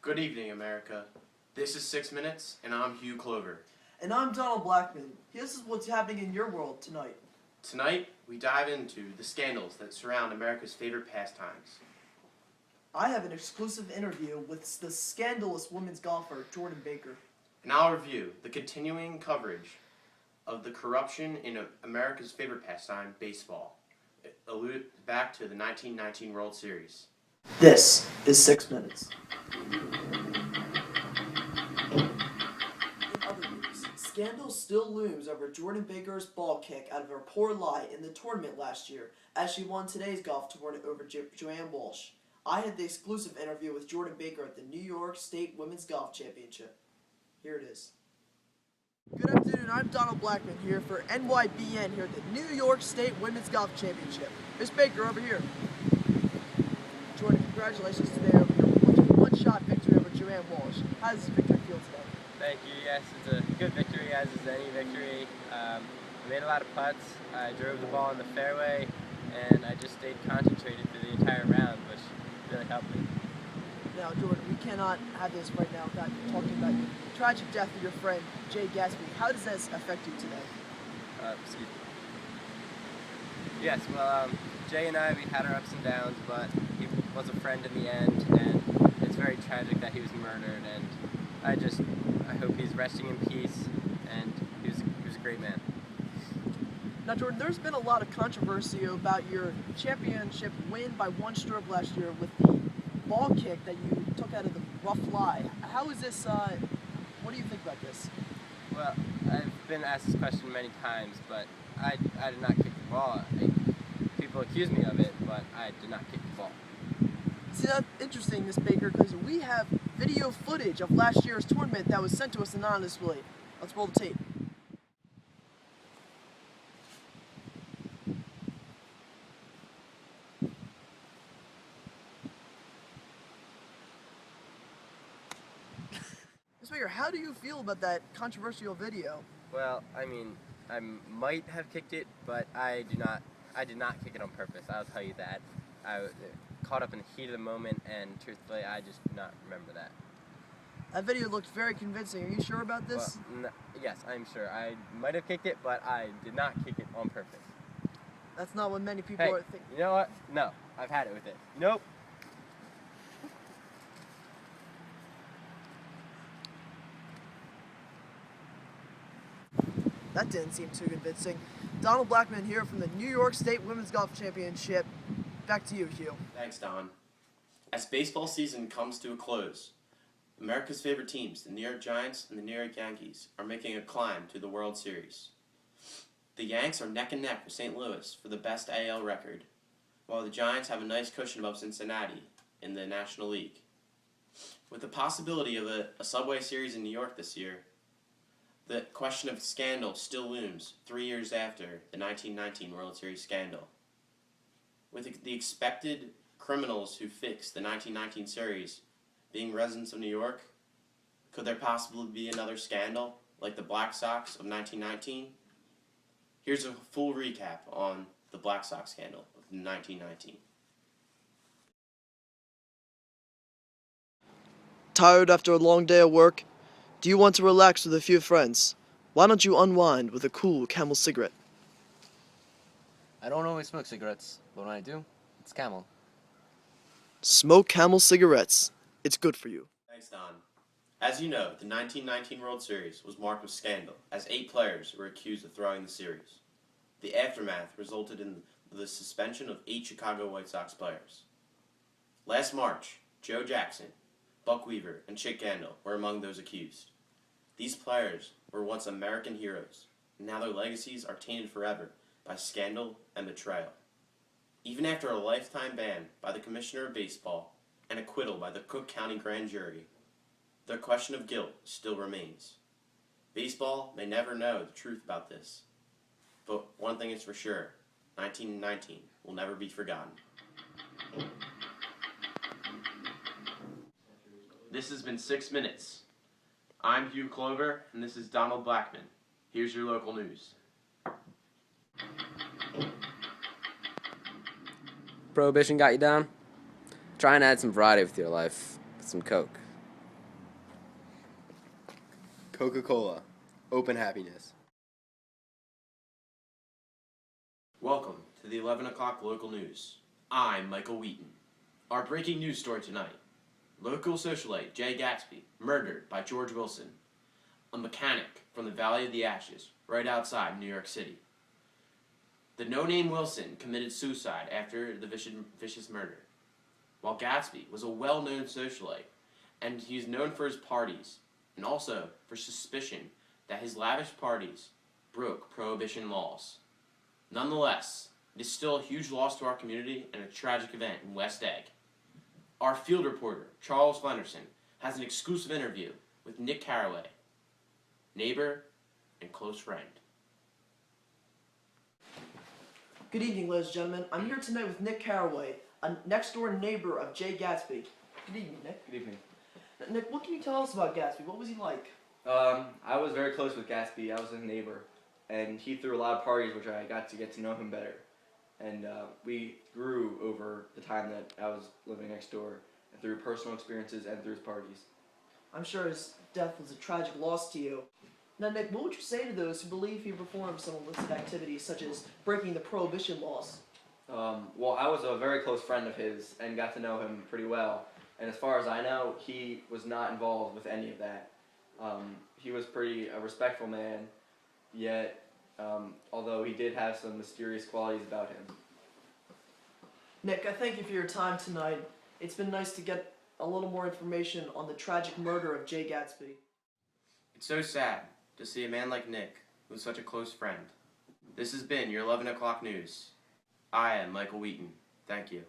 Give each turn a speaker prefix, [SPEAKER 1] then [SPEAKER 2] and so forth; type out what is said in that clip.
[SPEAKER 1] Good evening, America. This is 6 Minutes, and I'm Hugh Clover.
[SPEAKER 2] And I'm Donald Blackman. This is what's happening in your world tonight.
[SPEAKER 1] Tonight, we dive into the scandals that surround America's favorite pastimes.
[SPEAKER 2] I have an exclusive interview with the scandalous women's golfer, Jordan Baker.
[SPEAKER 1] And I'll review the continuing coverage of the corruption in America's favorite pastime, baseball. It alludes back to the 1919 World Series.
[SPEAKER 2] This is 6 Minutes. In other news, scandal still looms over Jordan Baker's ball kick out of her poor lie in the tournament last year, as she won today's golf tournament over Joanne Walsh. I had the exclusive interview with Jordan Baker at the New York State Women's Golf Championship. Here it is. Good afternoon, I'm Donald Blackman here for NYBN here at the New York State Women's Golf Championship. Miss Baker, over here. Jordan, congratulations today over your one-shot victory over Joanne Walsh. How does this victory feel today?
[SPEAKER 3] Thank you. Yes, it's a good victory, as is any victory. I made a lot of putts. I drove the ball in the fairway, and I just stayed concentrated through the entire round, which really helped me.
[SPEAKER 2] Now, Jordan, we cannot have this right now without talking about the tragic death of your friend, Gatsby. How does this affect you today?
[SPEAKER 3] Excuse me. Yes, well, Jay and I, we had our ups and downs, but he was a friend in the end, and it's very tragic that he was murdered, and I hope he's resting in peace, and he was a great man.
[SPEAKER 2] Now, Jordan, there's been a lot of controversy about your championship win by one stroke last year with the ball kick that you took out of the rough lie. How is this, what do you think about this?
[SPEAKER 3] Well, I've been asked this question many times, but I did not kick the ball. People accuse me of it, but I did not kick the ball.
[SPEAKER 2] See, that's interesting, Miss Baker, because we have video footage of last year's tournament that was sent to us anonymously. Let's roll the tape. Miss Baker, how do you feel about that controversial video?
[SPEAKER 3] Well, I mean, I might have kicked it, but I did not kick it on purpose. I'll tell you that. I was caught up in the heat of the moment, and truthfully, I just do not remember that.
[SPEAKER 2] That video looked very convincing. Are you sure about this?
[SPEAKER 3] Well, yes, I'm sure. I might have kicked it, but I did not kick it on purpose.
[SPEAKER 2] That's not what many people
[SPEAKER 3] Hey,
[SPEAKER 2] are thinking.
[SPEAKER 3] you know what? No, I've had it with it. Nope.
[SPEAKER 2] That didn't seem too convincing. Donald Blackman here from the New York State Women's Golf Championship. Back to you, Hugh.
[SPEAKER 1] Thanks, Don. As baseball season comes to a close, America's favorite teams, the New York Giants and the New York Yankees, are making a climb to the World Series. The Yanks are neck and neck with St. Louis for the best AL record, while the Giants have a nice cushion above Cincinnati in the National League. With the possibility of a Subway Series in New York this year, the question of scandal still looms 3 years after the 1919 World Series scandal. With the expected criminals who fixed the 1919 series being residents of New York, could there possibly be another scandal like the Black Sox of 1919? Here's a full recap on the Black Sox scandal of 1919.
[SPEAKER 2] Tired after a long day of work? Do you want to relax with a few friends? Why don't you unwind with a cool Camel cigarette?
[SPEAKER 4] I don't always smoke cigarettes, but when I do, it's Camel.
[SPEAKER 2] Smoke Camel cigarettes. It's good for you.
[SPEAKER 1] Thanks, Don. As you know, the 1919 World Series was marked with scandal, as 8 players were accused of throwing the series. The aftermath resulted in the suspension of 8 Chicago White Sox players. Last March, Joe Jackson, Buck Weaver, and Chick Gandil were among those accused. These players were once American heroes, and now their legacies are tainted forever by scandal and betrayal. Even after a lifetime ban by the Commissioner of Baseball and acquittal by the Cook County Grand Jury, the question of guilt still remains. Baseball may never know the truth about this, but one thing is for sure, 1919 will never be forgotten. This has been 6 Minutes. I'm Hugh Clover, and this is Donald Blackman. Here's your local news.
[SPEAKER 4] Prohibition got you down? Try and add some variety with your life with some Coke.
[SPEAKER 5] Coca-Cola. Open happiness.
[SPEAKER 1] Welcome to the 11 o'clock local news. I'm Michael Wheaton. Our breaking news story tonight. Local socialite Jay Gatsby murdered by George Wilson, a mechanic from the Valley of the Ashes, right outside New York City. The no-name Wilson committed suicide after the vicious murder, while Gatsby was a well-known socialite, and he's known for his parties, and also for suspicion that his lavish parties broke prohibition laws. Nonetheless, it is still a huge loss to our community and a tragic event in West Egg. Our field reporter, Charles Flenderson, has an exclusive interview with Nick Carraway, neighbor and close friend.
[SPEAKER 2] Good evening, ladies and gentlemen. I'm here tonight with Nick Carraway, a next-door neighbor of Jay Gatsby. Good evening, Nick.
[SPEAKER 6] Good evening.
[SPEAKER 2] Nick, what can you tell us about Gatsby? What was he like?
[SPEAKER 6] I was very close with Gatsby. I was his neighbor, and he threw a lot of parties, which I got to get to know him better. And we grew over the time that I was living next door, and through personal experiences and through his parties.
[SPEAKER 2] I'm sure his death was a tragic loss to you. Now, Nick, what would you say to those who believe he performed some illicit activities, such as breaking the prohibition laws?
[SPEAKER 6] Well, I was a very close friend of his and got to know him pretty well. And as far as I know, he was not involved with any of that. He was a respectful man, yet although he did have some mysterious qualities about him.
[SPEAKER 2] Nick, I thank you for your time tonight. It's been nice to get a little more information on the tragic murder of Jay Gatsby.
[SPEAKER 1] It's so sad to see a man like Nick, who was such a close friend. This has been your 11 o'clock news. I am Michael Wheaton. Thank you.